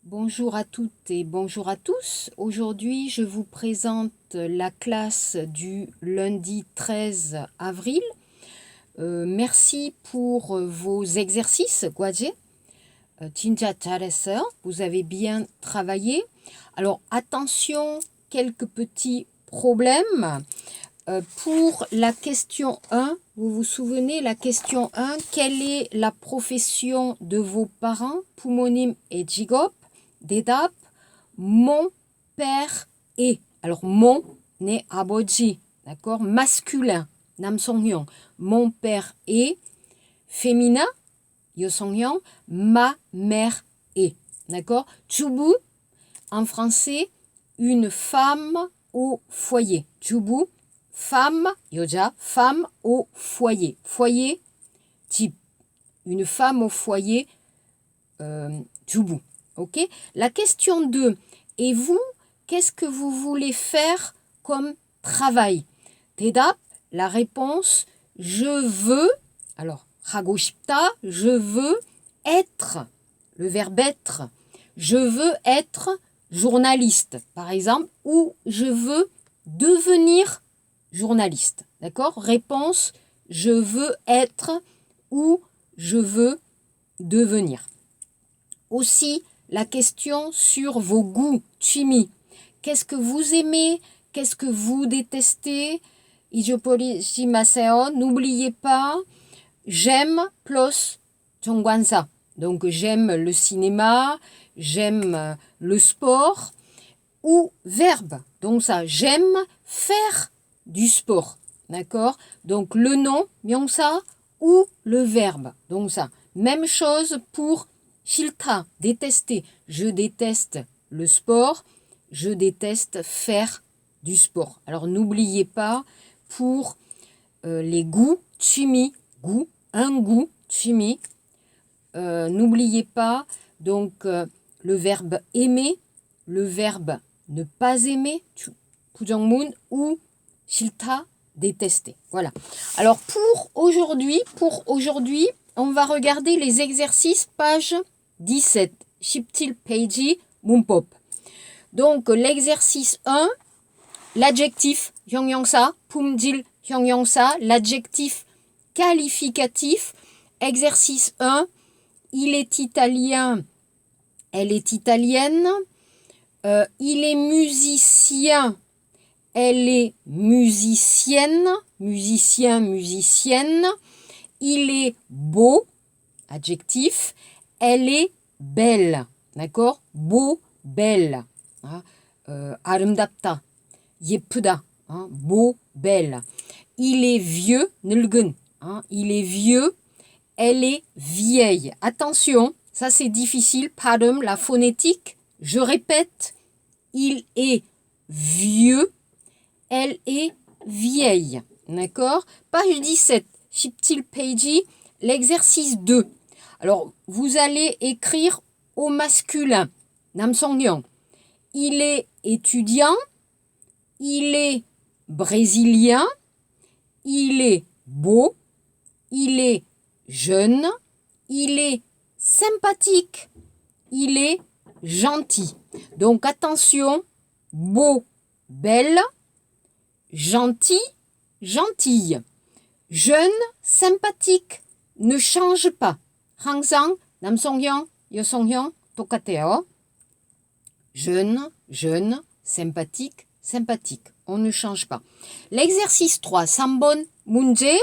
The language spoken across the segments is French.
Bonjour à toutes et bonjour à tous. Aujourd'hui, je vous présente la classe du lundi 13 avril. Merci pour vos exercices, Gwaje. Tinja 잘했어요. Vous avez bien travaillé. Alors, attention, quelques petits problèmes. Pour la question 1, vous vous souvenez, la question 1, quelle est la profession de vos parents? 부모님 et 직업. 대답, mon père est. Alors, mon n'est 아버지, d'accord? Masculin, 남성형. Mon père est. Féminin, 여성형. Ma mère est. D'accord? 주부, en français, une femme au foyer. 주부, femme, 여자, femme au foyer. Foyer, type. Une femme au foyer, 주부. Ok. La question 2. Et vous, qu'est-ce que vous voulez faire comme travail? 대답, la réponse, je veux, alors, 하고 싶다, je veux être, le verbe être, je veux être journaliste, par exemple, ou je veux devenir journaliste. D'accord? Réponse, je veux être ou je veux devenir. Aussi, la question sur vos goûts, 취미. Qu'est-ce que vous aimez? Qu'est-ce que vous détestez? 잊어버리지 마세요. N'oubliez pas, j'aime plus 정관사. Donc j'aime le cinéma, j'aime le sport. Ou verbe. Donc ça, j'aime faire du sport. D'accord? Donc le nom, 명사, ou le verbe. Donc ça, même chose pour 싫다, détester. Je déteste le sport, je déteste faire du sport. Alors n'oubliez pas, pour les goûts, 취미, goût, un goût, 취미, n'oubliez pas donc le verbe aimer, le verbe ne pas aimer, 부정문, ou 싫다, détester. Voilà. Alors pour aujourd'hui, on va regarder les exercices page 17. 17 페이지 문법. Donc l'exercice 1, l'adjectif 형용사, 품질 형용사, l'adjectif qualificatif. Exercice 1, il est italien, elle est italienne. Il est musicien, elle est musicienne, musicien, musicienne. Il est beau, adjectif, elle est belle, d'accord? Beau, belle. 아름답다, 예쁘다, beau, belle. Il est vieux, 늙은, il est vieux, elle est vieille. Attention, ça c'est difficile, 발음, la phonétique. Je répète, il est vieux, elle est vieille. D'accord? Page 17, 17 페이지, l'exercice 2. Alors, vous allez écrire au masculin, 남성형. Il est étudiant, il est brésilien, il est beau, il est jeune, il est sympathique, il est gentil. Donc attention, beau, belle, gentil, gentille, jeune, sympathique, ne change pas. 항상 남성형, 여성형 똑같아요. Jeune, jeune, sympathique, sympathique. On ne change pas. L'exercice 3, 3번 문제.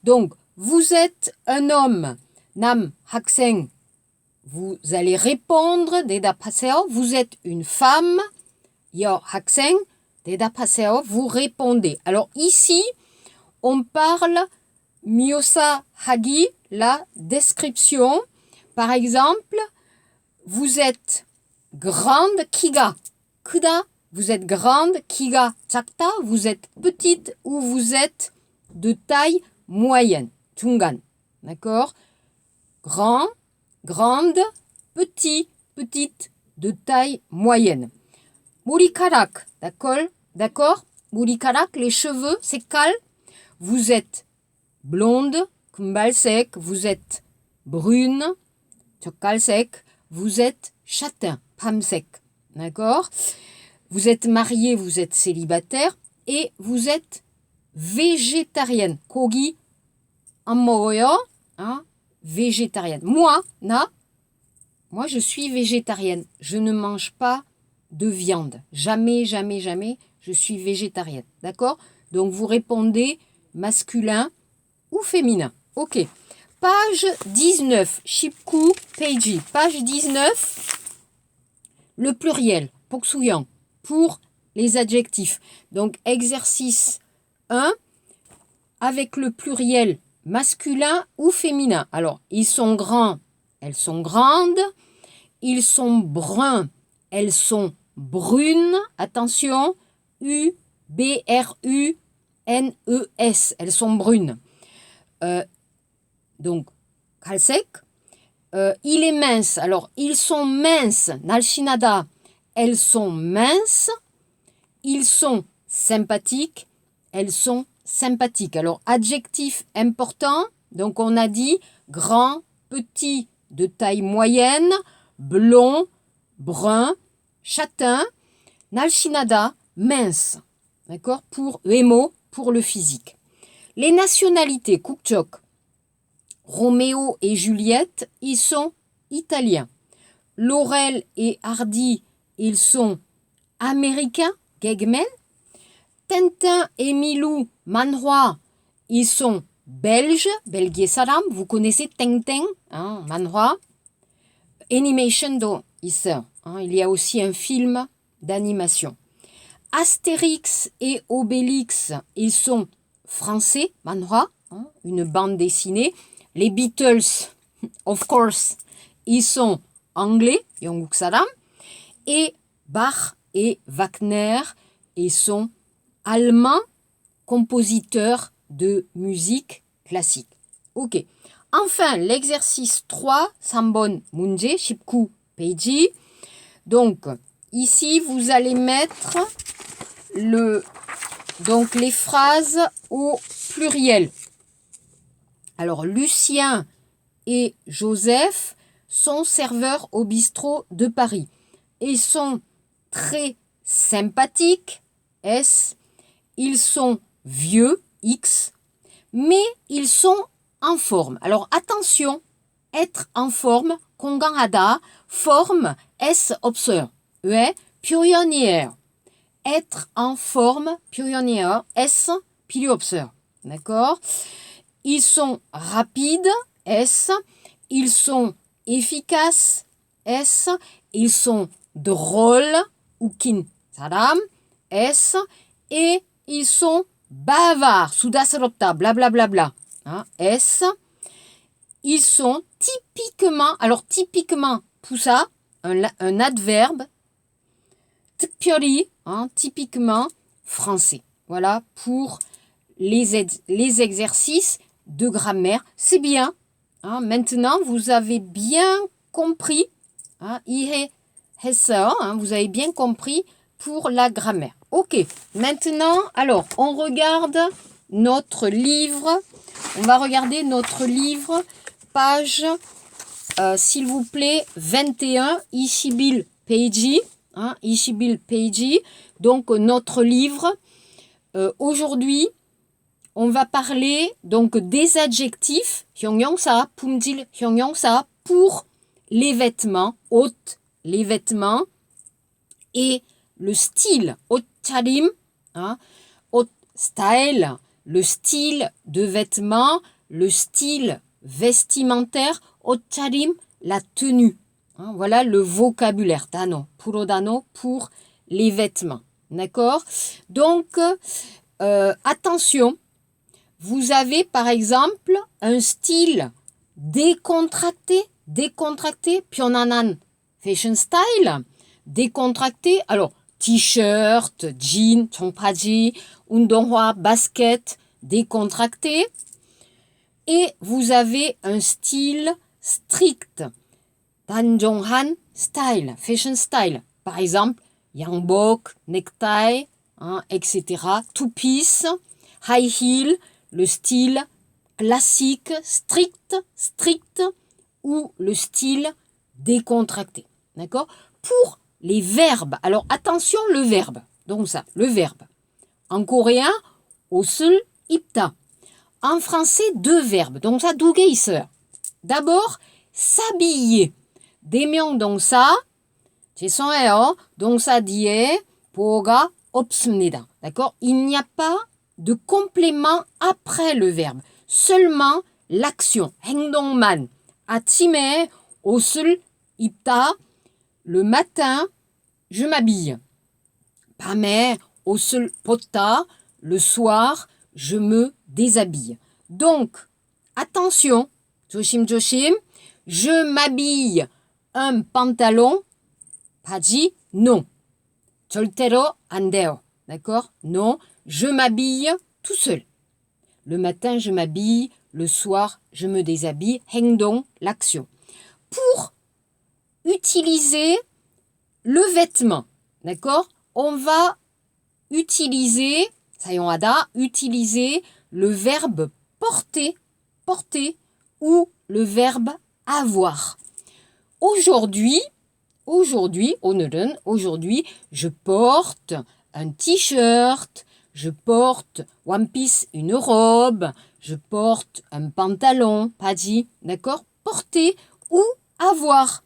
Donc, vous êtes un homme, 남, 학생. Vous allez répondre, 대답하세요. Vous êtes une femme, 여학생, 대답하세요. Vous répondez. Alors ici, on parle 묘사 하기, la description. Par exemple, vous êtes grande, 키가 크다. Vous êtes grande, 키가 작다. Vous êtes petite ou vous êtes de taille moyenne, 중간. D'accord? Grand, grande, petit, petite, de taille moyenne. 머리카락, d'accord? 머리카락, les cheveux, 색깔. Vous êtes blonde, 금발색. Vous êtes brune, 젓갈색. Vous êtes châtain, 밤색. D'accord? Vous êtes marié, vous êtes célibataire et vous êtes végétarienne. 고기 안 먹어요? Hein? Végétarienne. Moi, je suis végétarienne. Je ne mange pas de viande. Jamais, jamais, jamais, je suis végétarienne. D'accord? Donc, vous répondez masculin ou féminin. Ok. Page 19. Shipku Peiji. Page 19. Le pluriel. 복수형. Pour les adjectifs. Donc, exercice 1. Avec le pluriel masculin ou féminin. Alors, ils sont grands. Elles sont grandes. Ils sont bruns. Elles sont brunes. Attention. U-B-R-U-N-E-S. Elles sont brunes. Donc, 갈색. Il est mince. Alors, ils sont minces. 날씬하다. Elles sont minces. Ils sont sympathiques. Elles sont sympathiques. Alors, adjectif important. Donc, on a dit grand, petit, de taille moyenne, blond, brun, châtain, 날씬하다, mince. D'accord? Pour émo, pour le physique. Les nationalités, 국적. Roméo et Juliette, ils sont italiens. Laurel et Hardy, ils sont américains, Gegmen. Tintin et Milou, manhwa, ils sont belges, belgier salam, vous connaissez Tintin, hein, manhwa. Animation do 있어요. Il y a aussi un film d'animation. Astérix et Obélix, ils sont français, manhwa, une bande dessinée. Les Beatles, of course, ils sont anglais, 영국 사람. Et Bach et Wagner, ils sont allemands, compositeurs de musique classique. Ok. Enfin, l'exercice 3, 3번 문제, 19 페이지. Donc, ici, vous allez mettre les phrases au pluriel. Alors, Lucien et Joseph sont serveurs au bistrot de Paris. Ils sont très sympathiques, S. Ils sont vieux, X. Mais ils sont en forme. Alors, attention, être en forme, 건강하다, forme, S 없어요. 왜? 표현이에요. Être en forme, 표현이에요. S 필요 없어요. D'accord? Ils sont rapides, S. Ils sont efficaces, S. Ils sont drôles, 웃긴 사람, S. Et ils sont bavards, 수다스럽다, blablabla, hein, S. Ils sont typiquement, alors typiquement, poussa, un adverbe, 특별히, hein, typiquement français. Voilà pour les exercices de grammaire. C'est bien. Hein, maintenant, vous avez bien compris. Hein, hein, vous avez bien compris pour la grammaire. Ok. Maintenant, alors, on regarde notre livre. On va regarder notre livre, page, s'il vous plaît, 21, Ishibil Peiji. Hein, Ishibil Peiji. Donc, notre livre. Aujourd'hui, on va parler donc des adjectifs 형용사, 품질 형용사 pour les vêtements, 옷, les vêtements et le style, 옷차림, hein, 옷 style, le style de vêtements, le style vestimentaire, 옷차림, la tenue. Hein, voilà le vocabulaire, 단어, 단어 pour les vêtements. D'accord? Donc, attention. Vous avez par exemple un style décontracté, 편안한 fashion style, décontracté. Alors, t-shirt, jean, 청바지, 운동화, basket, décontracté. Et vous avez un style strict, 단정한 style, fashion style. Par exemple, 양복, necktie, hein, etc. Two-piece, high heel, le style classique, strict ou le style décontracté. d'accord? Pour les verbes, alors attention le verbe, donc ça, le verbe. En coréen, 옷을 입다. En français, deux verbes, donc ça, 두 개 있어요. D'abord, s'habiller. 대명 동사, 죄송해요. 동사 뒤에 보호가 없습니다. D'accord? Il n'y a pas de complément après le verbe. Seulement l'action, 행동만. 아침에 옷을 입다. Le matin, je m'habille. 밤에 옷을 벗다. Le soir, je me déshabille. Donc, attention, 조심조심. Je m'habille un pantalon. 바지, non. 절대로 안 돼요. D'accord? Non. Je m'habille tout seul. Le matin, je m'habille. Le soir, je me déshabille. 행동, l'action. Pour utiliser le vêtement, d'accord? On va utiliser, 사용하다, utiliser le verbe porter, porter ou le verbe avoir. Aujourd'hui, 오늘은, aujourd'hui, je porte un t-shirt, je porte one piece, une robe, je porte un pantalon, 바지, d'accord? Porter ou avoir.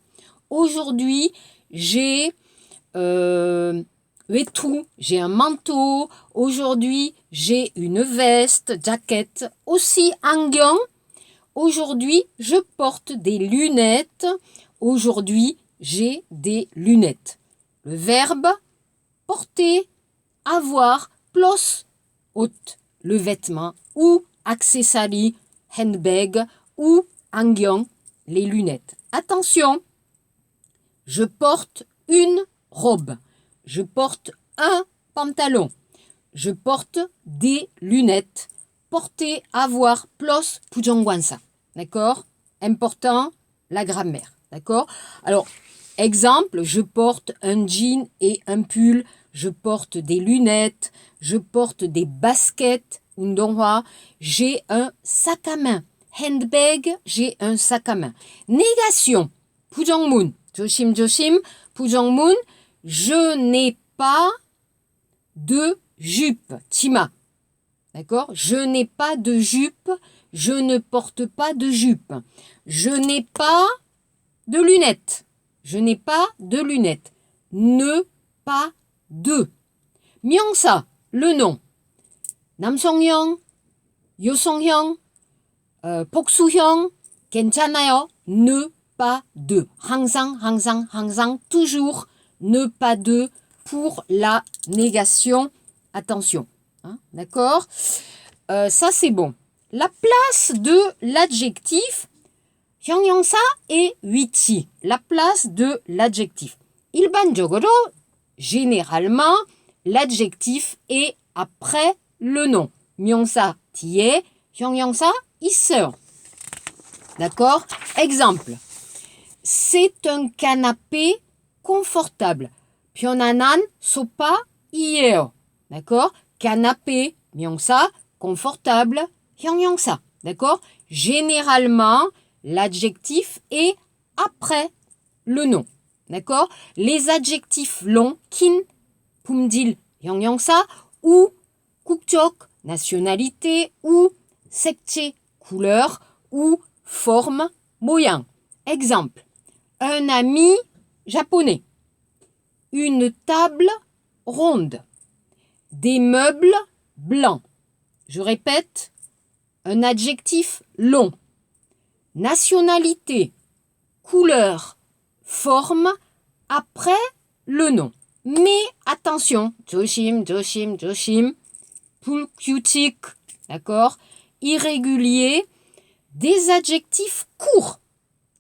Aujourd'hui, j'ai 외투, j'ai un manteau. Aujourd'hui, j'ai une veste, jaquette. Aussi, 안경. Aujourd'hui, je porte des lunettes. Aujourd'hui, j'ai des lunettes. Le verbe porter, avoir, plus 옷, le vêtement ou accessoire, handbag ou 안경, les lunettes. Attention, je porte une robe. Je porte un pantalon. Je porte des lunettes. Porter, avoir, plus 부정관사. D'accord? Important, la grammaire. D'accord? Alors, exemple, je porte un jean et un pull. Je porte des lunettes. Je porte des baskets. 운동화. J'ai un sac à main. Handbag, j'ai un sac à main. Négation. 부정문. 조심조심. 부정문. Je n'ai pas de jupe. 치마. D'accord? Je n'ai pas de jupe. Je ne porte pas de jupe. Je n'ai pas de lunettes. Je n'ai pas de lunettes. Ne pas de. 명사, le nom. 남성형, 여성형, 복수형, 괜찮아요. Ne pas de. 항상, 항상, 항상, toujours. Ne pas de pour la négation. Attention. Hein, d'accord? Ça, c'est bon. La place de l'adjectif 형용사 et 위치. La place de l'adjectif. 일반적으로, généralement, l'adjectif est après le nom. 명사 뒤에 형용사 있어요. D'accord? Exemple. C'est un canapé confortable. 편안한 소파이에요. D'accord? Canapé, 명사, confortable, 형용사. D'accord? Généralement, l'adjectif est après le nom. D'accord? Les adjectifs longs, kin, 품질, 형용사, ou 국적, nationalité, ou 색채, couleur, ou forme, 모양. Exemple. Un ami japonais. Une table ronde. Des meubles blancs. Je répète, un adjectif long. Nationalité, couleur, forme, après le nom. Mais attention, 조심, 조심, 조심, 불규칙, d'accord? Irrégulier, des adjectifs courts.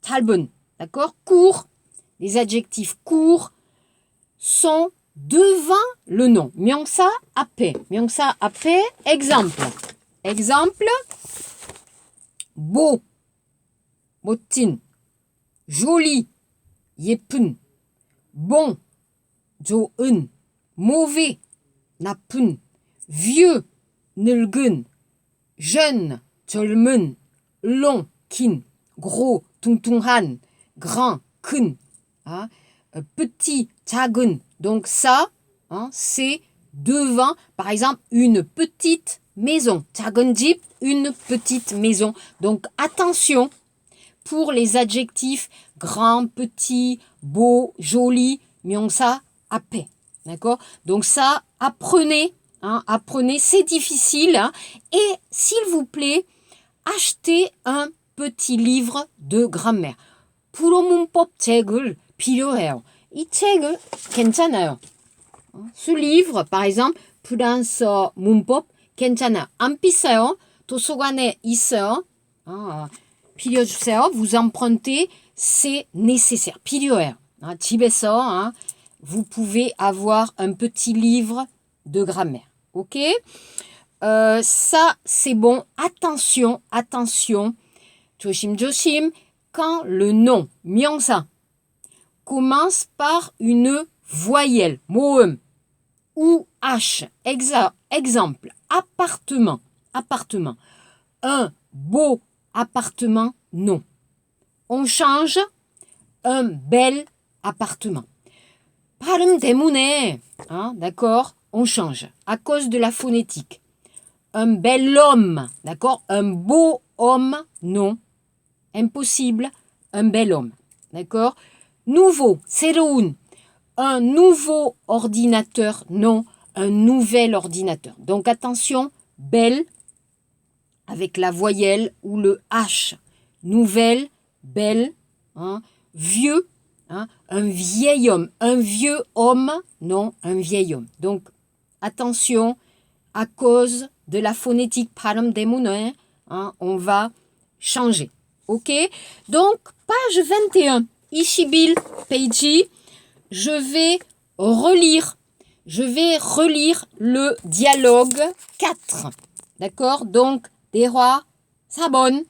짧은, d'accord? Court. Les adjectifs courts sont devant le nom. 명사 앞에. 명사 앞에. Exemple. Exemple. beau. 멋진. joli. 예쁜. bon. 좋은. mauvais. 나쁜. vieux. 늙은. jeune. 젊은. long. 긴. gros. 뚱뚱한. grand. 큰. petit, 작은. Donc ça, hein, c'est devant, par exemple, une petite maison. 작은 집, une petite maison. Donc attention pour les adjectifs grand, petit, beau, joli, 명사 앞에. D'accord? Donc ça, apprenez. Hein, apprenez, c'est difficile. Hein, et s'il vous plaît, achetez un petit livre de grammaire. 불어문법 책을 필요해요. 이 책을 괜찮아요. Ce livre, par exemple, 프랑스어 문법 괜찮아요. 안 비싸요. 도서관에 있어요. 빌려주세요. Vous empruntez, c'est nécessaire. 필요해요. 집에서, vous pouvez avoir un petit livre de grammaire. Ok? Ça, c'est bon. Attention, attention. 조심조심. Quand le nom, 명사, commence par une voyelle, 모음, ou H. Exemple, appartement, appartement. Un beau appartement, non. On change, un bel appartement. 발음 때문에, d'accord, on change, à cause de la phonétique. Un bel homme, d'accord, un beau homme, non. Impossible, un bel homme, d'accord. Nouveau, 새로운, un nouveau ordinateur, non, un nouvel ordinateur. Donc attention, belle, avec la voyelle ou le H. Nouvelle, belle, vieux, un vieil homme. Un vieux homme, non, un vieil homme. Donc attention, à cause de la phonétique 발음 때문에, on va changer. Ok? Donc, page 21, 21 페이지, je vais relire le dialogue 4. D'accord? Donc, 대화 4번.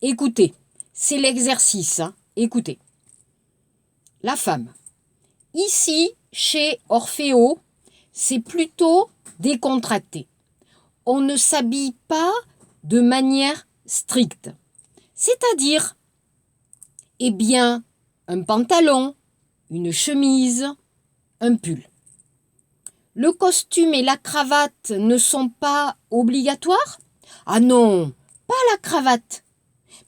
Écoutez, c'est l'exercice. Écoutez. La femme. Ici, chez Orfeo, c'est plutôt décontracté. On ne s'habille pas de manière stricte. C'est-à-dire, eh bien, un pantalon, une chemise, un pull. Le costume et la cravate ne sont pas obligatoires? Ah non, pas la cravate.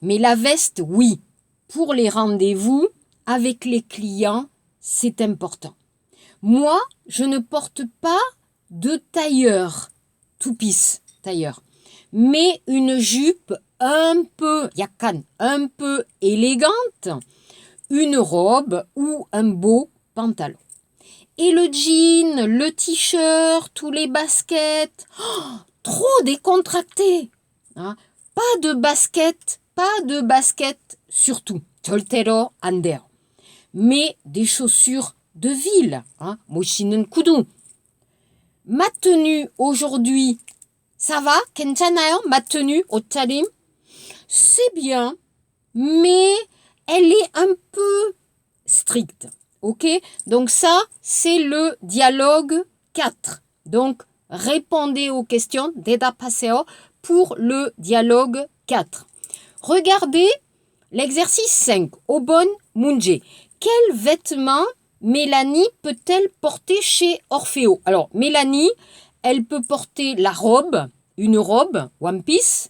Mais la veste, oui. Pour les rendez-vous avec les clients, c'est important. Moi, je ne porte pas de tailleur, toupis, tailleur, mais une jupe un peu, 약간, un peu élégante, une robe ou un beau pantalon. Et le jean, le t-shirt, tous les baskets, trop décontracté. Pas de basket surtout. 절대로 안 돼요. Mais des chaussures de ville. 멋있는 구두. Ma tenue aujourd'hui, ça va? 괜찮아요? Ma tenue, 옷차림? C'est bien, mais elle est un peu stricte. Ok? Donc ça, c'est le dialogue 4. Donc, répondez aux questions, 대답하세요, pour le dialogue 4. Regardez l'exercice 5. 5번 문제. Quel vêtement Mélanie peut-elle porter chez Orfeo? Alors, Mélanie, elle peut porter la robe, une robe, one piece.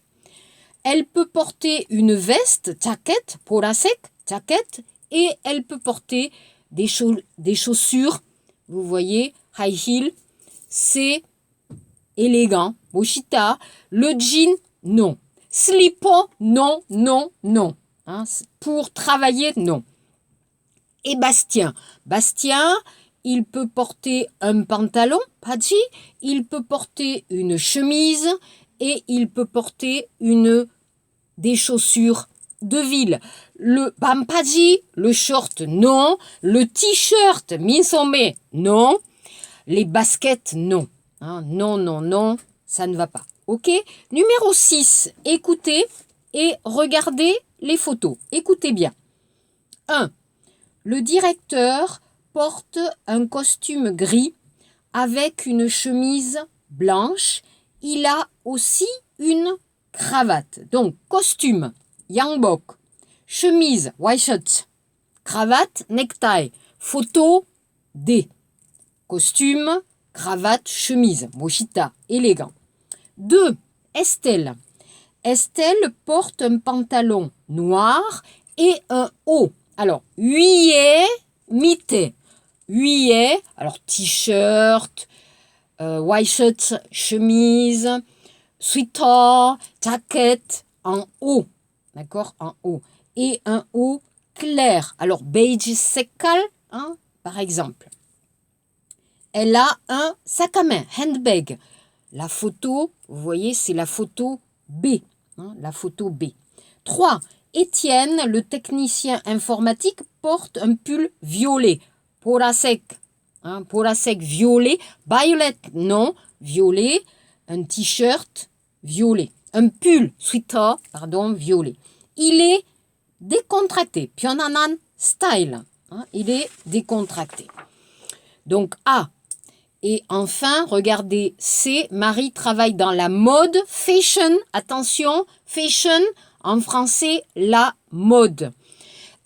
Elle peut porter une veste, jacket, 보라색, jacket. Et elle peut porter des chaussures, vous voyez, high heel. C'est élégant, 멋있다. Le jean, non. Slipper, non, non, non. Pour travailler, non. Et Bastien, il peut porter un pantalon, 바지, il peut porter une chemise et il peut porter des chaussures de ville. Le 반바지, le short, non. Le t-shirt, 민소매, non. Les baskets, non. Non, non, non, ça ne va pas. Ok? Numéro 6, écoutez et regardez les photos. Écoutez bien. 1. Le directeur porte un costume gris avec une chemise blanche. Il a aussi une cravate. Donc, costume, 양복, chemise, white shirt, cravate, necktie, Photo D. Costume, cravate, chemise. Mochita, élégant. 2. Estelle. Estelle porte un pantalon noir et un haut. Alors, huillet, mité. Huillet, alors t-shirt, white shirt, chemise, sweater, jacket, en haut. D'accord, en haut. Et un haut clair. Alors, beige sekal, hein, par exemple. Elle a un sac à main, handbag. La photo, vous voyez, c'est la photo B. Hein, la photo B. 3. Étienne, le technicien informatique, porte un pull violet. Porasek. Hein, porasek violet. Violet, non. Violet. Un t-shirt violet. Un pull, sweater, pardon, violet. Il est décontracté. Pyonanan style. Hein, il est décontracté. Donc A. Et enfin, regardez C. Marie travaille dans la mode. Fashion, attention, fashion, en français, la mode.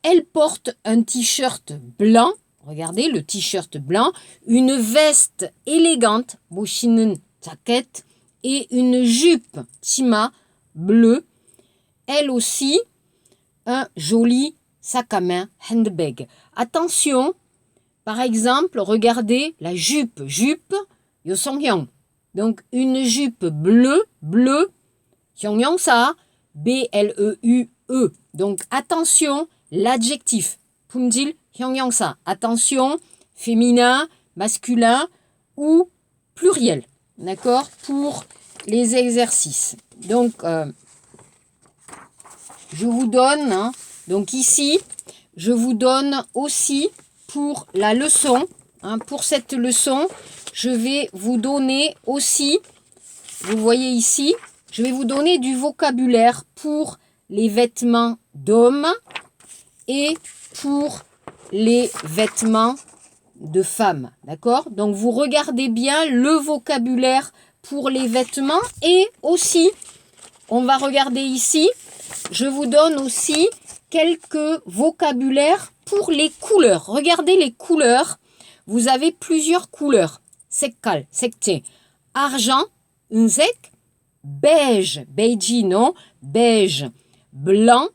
Elle porte un t-shirt blanc. Regardez le t-shirt blanc. Une veste élégante. Boshinen jacket. Et une jupe chima bleue. Elle aussi, un joli sac à main handbag. Attention. Par exemple, regardez la jupe. Jupe, yosonghyang. Donc, une jupe bleue, hyongyang ça, B-L-E-U-E. Donc, attention, l'adjectif. Pumjil, hyongyang ça. Attention, féminin, masculin ou pluriel. D'accord? Pour les exercices. Donc, je vous donne, hein, donc ici, je vous donne aussi pour la leçon, hein, pour cette leçon, je vais vous donner aussi, vous voyez ici, je vais vous donner du vocabulaire pour les vêtements d'hommes et pour les vêtements de femmes. D'accord? Donc, vous regardez bien le vocabulaire pour les vêtements et aussi, on va regarder ici, je vous donne aussi quelques vocabulaires pour les couleurs. Regardez les couleurs. Vous avez plusieurs couleurs. Sekal, sekje. Argent, unsek. Beige, beige, non. Beige. Blanc,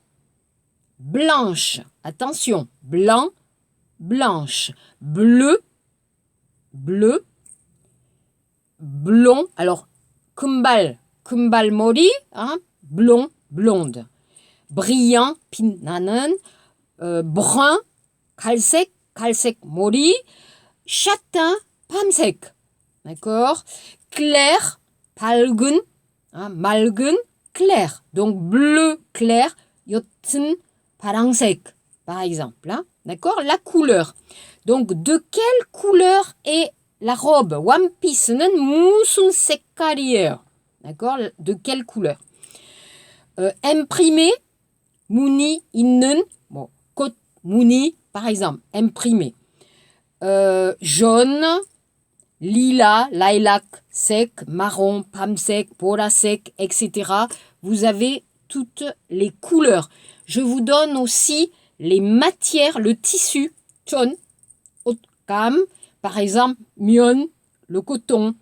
blanche. Attention. Blanc, blanche. Bleu, bleu. Blond. Alors, kumbal, kumbal mori, hein, blond, blonde. Brillant, pinnanen. Brun, 갈색, 갈색 머리, châtain, 밤색. D'accord? Clair, 밝은, hein, 맑은, clair. Donc bleu clair, 옅은 파랑색, par exemple. Hein? D'accord? La couleur. Donc de quelle couleur est la robe? One Piece는 무슨 색깔이에요? D'accord? De quelle couleur? Imprimé, 무늬 있는, bon, côte 무늬, par exemple, imprimé. Jaune, lilas, lilac sec, marron, 밤색, 보라색, etc. Vous avez toutes les couleurs. Je vous donne aussi les matières, le tissu, 천, 옷감, par exemple, 면, le coton,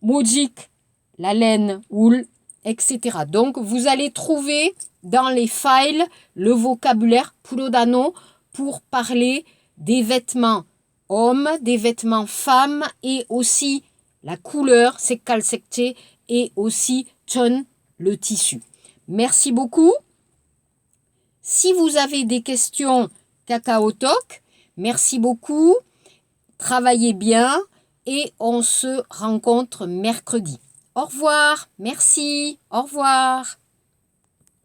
모직, la laine, wool, etc. Donc, vous allez trouver dans les files le vocabulaire 프로다노 pour parler des vêtements hommes, des vêtements femmes et aussi la couleur, 색깔, 색채 et aussi 천, le tissu. Merci beaucoup. Si vous avez des questions, KakaoTalk, merci beaucoup. Travaillez bien et on se rencontre mercredi. Au revoir. Merci. Au revoir.